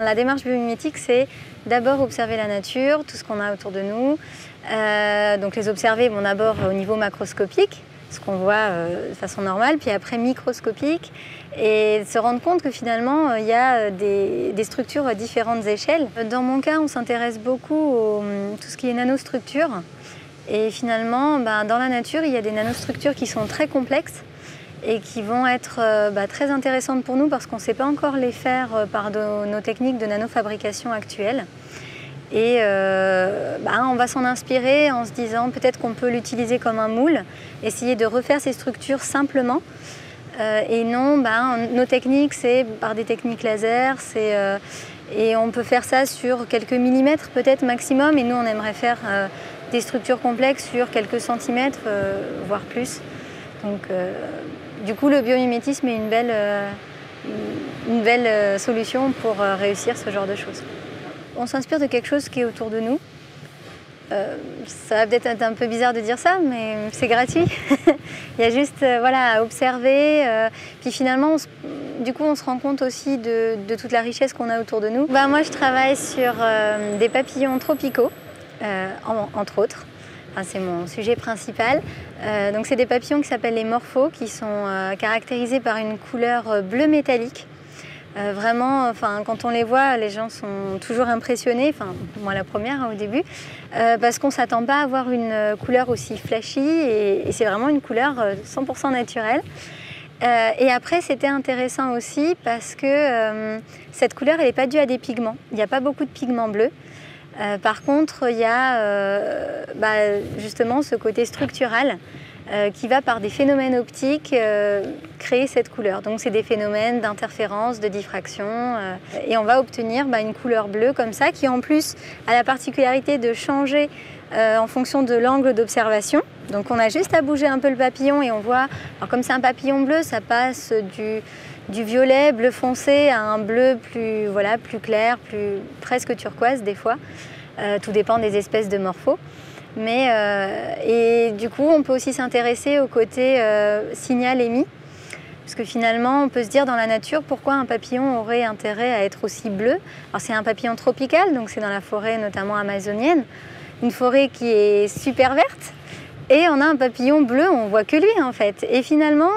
La démarche biomimétique, c'est d'abord observer la nature, tout ce qu'on a autour de nous. Donc les observer d'abord au niveau macroscopique, ce qu'on voit de façon normale, puis après microscopique, et se rendre compte que finalement il y a des structures à différentes échelles. Dans mon cas, on s'intéresse beaucoup à tout ce qui est nanostructure, et finalement dans la nature il y a des nanostructures qui sont très complexes et qui vont être très intéressantes pour nous parce qu'on ne sait pas encore les faire par nos techniques de nanofabrication actuelles. Et on va s'en inspirer en se disant peut-être qu'on peut l'utiliser comme un moule, essayer de refaire ces structures simplement. Et non, nos techniques, c'est par des techniques laser, et on peut faire ça sur quelques millimètres peut-être maximum, et nous on aimerait faire des structures complexes sur quelques centimètres, voire plus. Donc, du coup, le biomimétisme est une belle solution pour réussir ce genre de choses. On s'inspire de quelque chose qui est autour de nous. Ça va peut-être être un peu bizarre de dire ça, mais c'est gratuit. Il y a juste à observer. Puis finalement, on se rend compte aussi de toute la richesse qu'on a autour de nous. Moi, je travaille sur des papillons tropicaux, entre autres. C'est mon sujet principal. Donc c'est des papillons qui s'appellent les morphos, qui sont caractérisés par une couleur bleu métallique. Vraiment, quand on les voit, les gens sont toujours impressionnés, moi la première au début, parce qu'on ne s'attend pas à avoir une couleur aussi flashy, et c'est vraiment une couleur 100% naturelle. Et après, c'était intéressant aussi parce que cette couleur, elle n'est pas due à des pigments. Il n'y a pas beaucoup de pigments bleus. Par contre, il y a justement ce côté structural qui va par des phénomènes optiques créer cette couleur. Donc c'est des phénomènes d'interférence, de diffraction, et on va obtenir une couleur bleue comme ça, qui en plus a la particularité de changer en fonction de l'angle d'observation. Donc on a juste à bouger un peu le papillon et on voit, alors comme c'est un papillon bleu, ça passe du violet, bleu foncé à un bleu plus clair, presque turquoise des fois. Tout dépend des espèces de morphos. Et du coup, on peut aussi s'intéresser au côté signal émis. Parce que finalement, on peut se dire dans la nature, pourquoi un papillon aurait intérêt à être aussi bleu? Alors c'est un papillon tropical, donc c'est dans la forêt notamment amazonienne. Une forêt qui est super verte. Et on a un papillon bleu, on voit que lui en fait. Et finalement,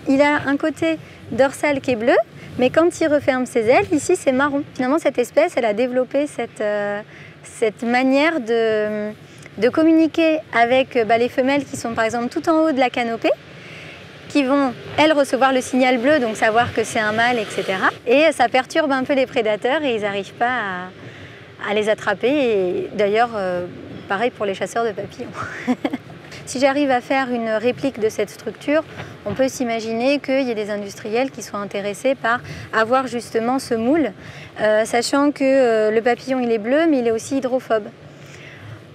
il a un côté dorsal qui est bleu, mais quand il referme ses ailes, ici c'est marron. Finalement, cette espèce, elle a développé cette manière de communiquer avec les femelles qui sont par exemple tout en haut de la canopée, qui vont, elles, recevoir le signal bleu, donc savoir que c'est un mâle, etc. Et ça perturbe un peu les prédateurs et ils n'arrivent pas à les attraper. Et d'ailleurs, pareil pour les chasseurs de papillons. Si j'arrive à faire une réplique de cette structure, on peut s'imaginer qu'il y ait des industriels qui soient intéressés par avoir justement ce moule, sachant que le papillon il est bleu, mais il est aussi hydrophobe.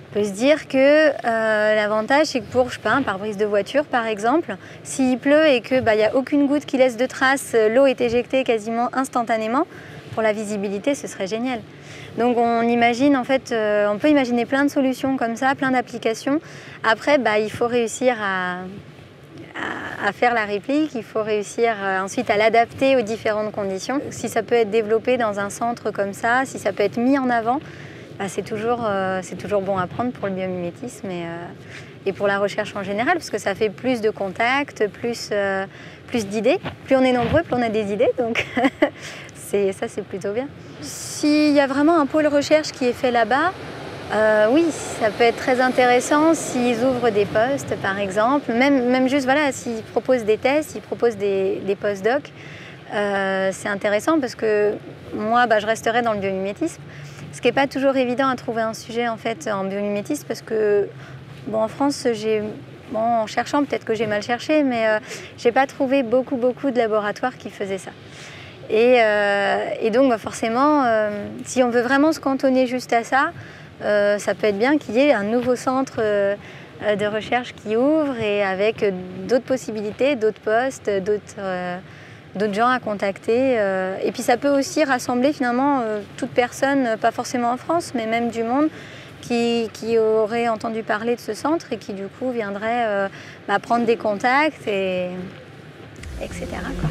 On peut se dire que l'avantage, c'est que pour un pare-brise de voiture, par exemple, s'il pleut et qu'il n'y a aucune goutte qui laisse de traces, l'eau est éjectée quasiment instantanément, pour la visibilité, ce serait génial. Donc on imagine, en fait, on peut imaginer plein de solutions comme ça, plein d'applications. Après, il faut réussir à faire la réplique, il faut réussir ensuite à l'adapter aux différentes conditions. Si ça peut être développé dans un centre comme ça, si ça peut être mis en avant, c'est toujours bon à prendre pour le biomimétisme et pour la recherche en général, parce que ça fait plus de contacts, plus d'idées. Plus on est nombreux, plus on a des idées, donc ça c'est plutôt bien. S'il y a vraiment un pôle recherche qui est fait là-bas, oui, ça peut être très intéressant s'ils ouvrent des postes par exemple, même juste s'ils proposent des tests, s'ils proposent des post-docs, c'est intéressant parce que moi je resterai dans le biomimétisme. Ce qui n'est pas toujours évident à trouver un sujet en fait en biomimétisme parce que en France, en cherchant, peut-être que j'ai mal cherché, mais j'ai pas trouvé beaucoup de laboratoires qui faisaient ça. Et donc forcément, si on veut vraiment se cantonner juste à ça, ça peut être bien qu'il y ait un nouveau centre de recherche qui ouvre et avec d'autres possibilités, d'autres postes, d'autres gens à contacter. Et puis ça peut aussi rassembler finalement toute personne, pas forcément en France, mais même du monde, qui aurait entendu parler de ce centre et qui du coup viendrait prendre des contacts, etc., quoi.